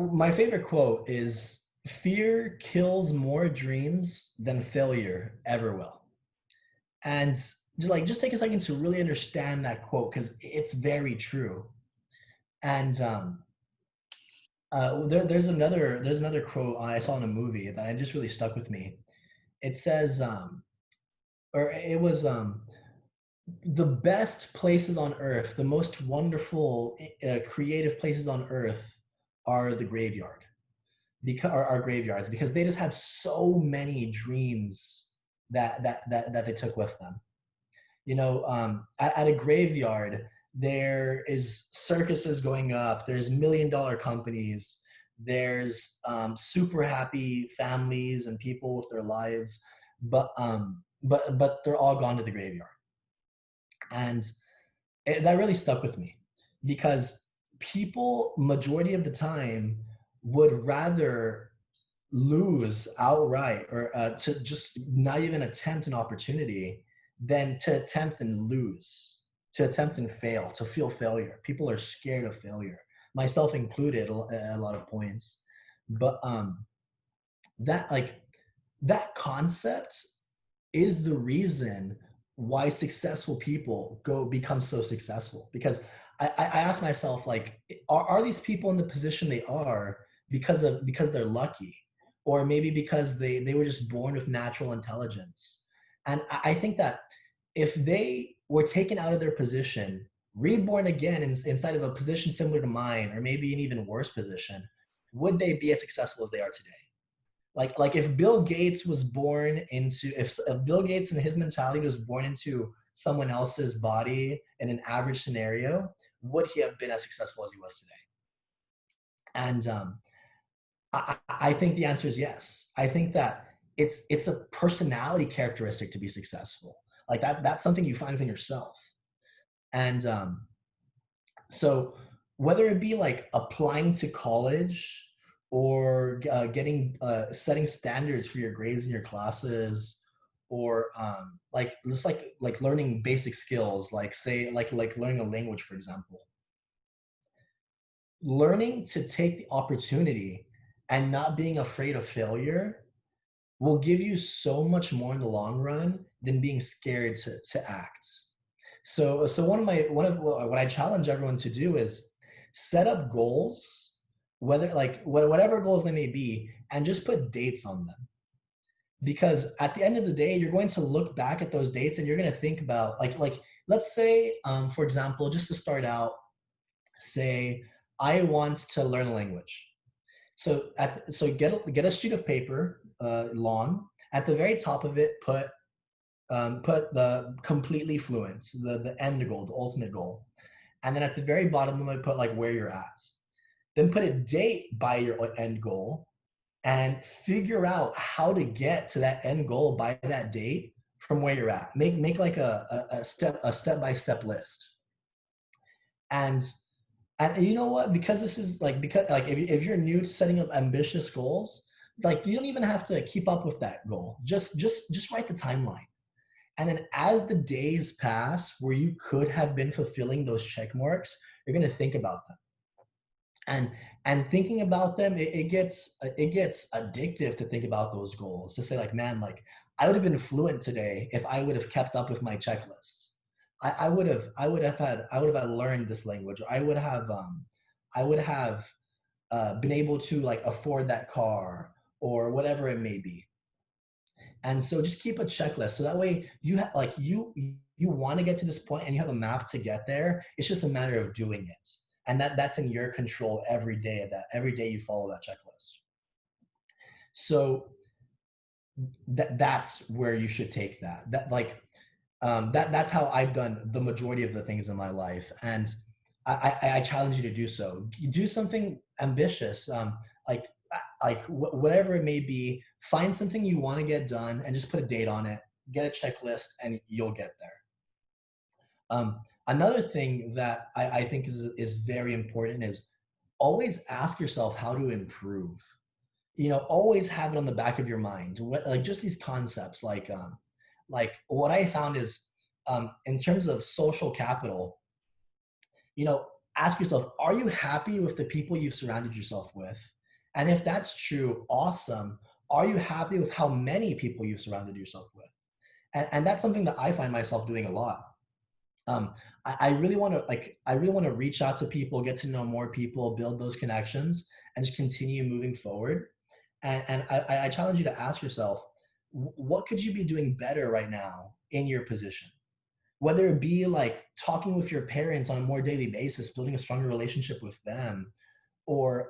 My favorite quote is, "Fear kills more dreams than failure ever will." And just take a second to really understand that quote because it's very true. And there's another quote I saw in a movie that just really stuck with me. It says, or it was, the best places on earth, the most wonderful, creative places on earth are the graveyard. Because are graveyards because they just have so many dreams that they took with them. At a graveyard, there is circuses going up. There's $1 million companies. There's super happy families and people with their lives, but they're all gone to the graveyard, and that really stuck with me because people, majority of the time, would rather lose outright or to just not even attempt an opportunity than to attempt and lose, to attempt and fail, to feel failure. People are scared of failure, myself included, at a lot of points. But that like that concept is the reason why successful people become so successful. Because I ask myself, like, are these people in the position they are because they're lucky, or maybe because they were just born with natural intelligence? And I think that if they were taken out of their position, reborn again inside of a position similar to mine, or maybe an even worse position, would they be as successful as they are today? Like if Bill Gates was born into, if Bill Gates and his mentality was born into someone else's body in an average scenario, would he have been as successful as he was today? And I think the answer is yes. I think that it's a personality characteristic to be successful. Like that's something you find within yourself. And so whether it be like applying to college, or getting setting standards for your grades in your classes, or like just like learning basic skills, like say like learning a language, for example, learning to take the opportunity and not being afraid of failure will give you so much more in the long run than being scared to act. So one of what I challenge everyone to do is set up goals, whether like whatever goals they may be, and just put dates on them. Because at the end of the day, you're going to look back at those dates and you're going to think about, like let's say, for example, just to start out, say I want to learn a language. So get a sheet of paper, long. At the very top of it, put the completely fluent, the end goal, the ultimate goal. And then at the very bottom, I'm going to put like where you're at. Then put a date by your end goal and figure out how to get to that end goal by that date from where you're at. Make like a step-by-step list. And you know what? Because this is like, because like if you're new to setting up ambitious goals, like you don't even have to keep up with that goal. Just write the timeline. And then as the days pass where you could have been fulfilling those check marks, you're going to think about them. And thinking about them, it gets addictive to think about those goals. To say like, man, like I would have been fluent today if I would have kept up with my checklist. I would have learned this language, or I would have been able to like afford that car, or whatever it may be. And so just keep a checklist. So that way you want to get to this point and you have a map to get there. It's just a matter of doing it. And that's in your control every day, of that every day you follow that checklist. So that's where you should take that's how I've done the majority of the things in my life. And I challenge you to do so. Do something ambitious, whatever it may be. Find something you want to get done and just put a date on it. Get a checklist, and you'll get there. Another thing that I think is very important is always ask yourself how to improve. Always have it on the back of your mind. Like just these concepts, like what I found is, in terms of social capital, ask yourself, are you happy with the people you've surrounded yourself with? And if that's true, awesome. Are you happy with how many people you've surrounded yourself with? And that's something that I find myself doing a lot. um, I really want to I really want to reach out to people, get to know more people, build those connections, and just continue moving forward. And I challenge you to ask yourself, what could you be doing better right now in your position? Whether it be like talking with your parents on a more daily basis, building a stronger relationship with them, or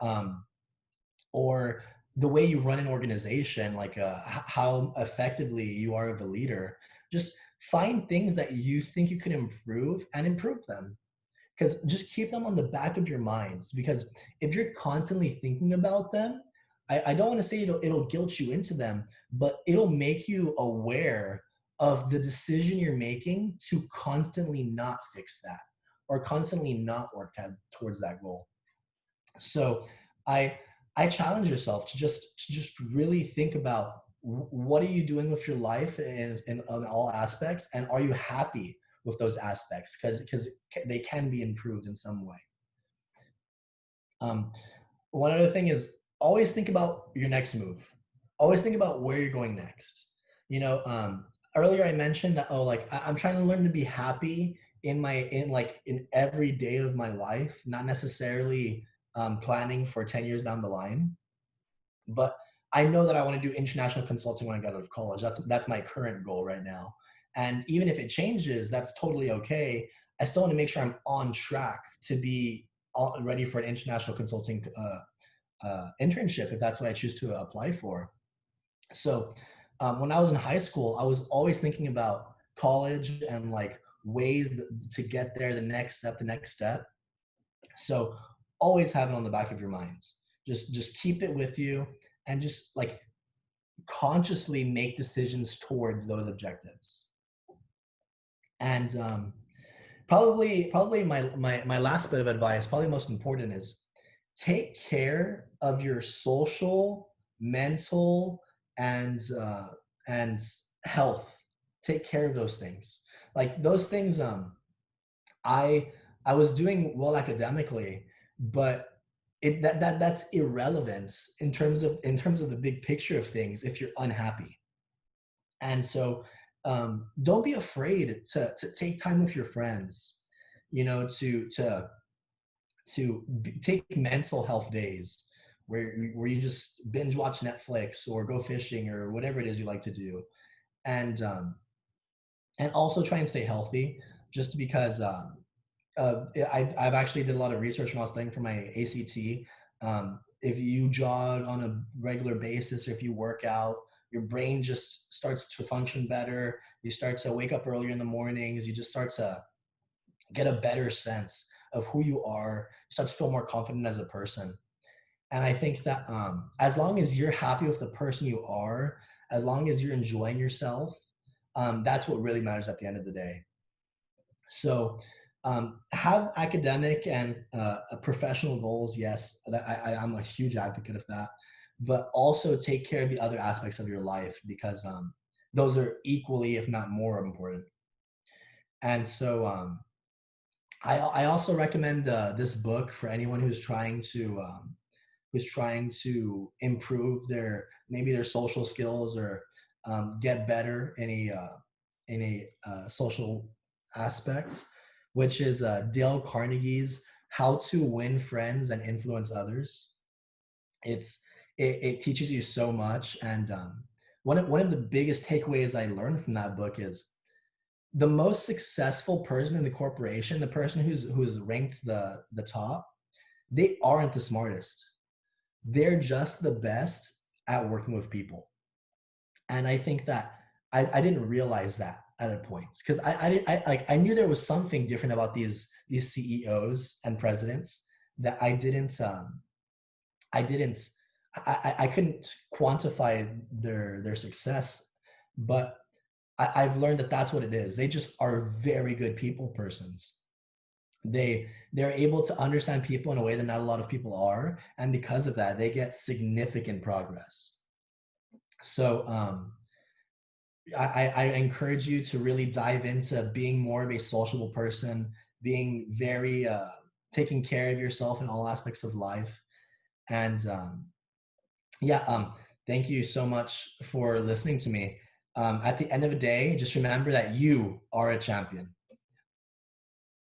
or the way you run an organization, like how effectively you are of a leader. Just find things that you think you could improve and improve them, because just keep them on the back of your minds, because if you're constantly thinking about them, I don't want to say it'll guilt you into them, but it'll make you aware of the decision you're making to constantly not fix that, or constantly not work towards that goal. So I I challenge yourself to just really think about what are you doing with your life in all aspects, and are you happy with those aspects, because they can be improved in some way. Um, One other thing is, always think about your next move. Always think about where you're going next. You know, earlier I mentioned that, oh, like I'm trying to learn to be happy in every day of my life, not necessarily planning for 10 years down the line. But I know that I want to do international consulting when I get out of college. That's my current goal right now. And even if it changes, that's totally okay. I still want to make sure I'm on track to be ready for an international consulting internship, if that's what I choose to apply for. So when I was in high school, I was always thinking about college and like ways to get there, the next step. So always have it on the back of your mind. Just keep it with you, and just like consciously make decisions towards those objectives. And probably my last bit of advice, probably most important, is take care of your social, mental, and health. Take care of those things. Like those things, I I was doing well academically, but that's irrelevant in terms of the big picture of things if you're unhappy. And so don't be afraid to take time with your friends, you know, take mental health days where you just binge watch Netflix or go fishing or whatever it is you like to do. And and also try and stay healthy, just because I've actually did a lot of research when I was studying for my ACT. If you jog on a regular basis, or if you work out, your brain just starts to function better. You start to wake up earlier in the mornings. You just start to get a better sense of who you are. You start to feel more confident as a person. And I think that as long as you're happy with the person you are, as long as you're enjoying yourself, that's what really matters at the end of the day. So have academic and professional goals. Yes, I'm a huge advocate of that. But also take care of the other aspects of your life, because those are equally, if not more, important. And so I also recommend this book for anyone who's trying to improve their, maybe their social skills, or get better in a social aspects, which is Dale Carnegie's "How to Win Friends and Influence Others." It's it teaches you so much, and one of the biggest takeaways I learned from that book is the most successful person in the corporation, the person who's ranked the top, they aren't the smartest. They're just the best at working with people. And I think that I didn't realize that at a point, because I knew there was something different about these CEOs and presidents that I didn't I couldn't quantify their success, but I've learned that that's what it is. They just are very good people persons. They're able to understand people in a way that not a lot of people are, and because of that, they get significant progress. So I encourage you to really dive into being more of a sociable person, being very taking care of yourself in all aspects of life. And yeah, thank you so much for listening to me. At the end of the day, just remember that you are a champion.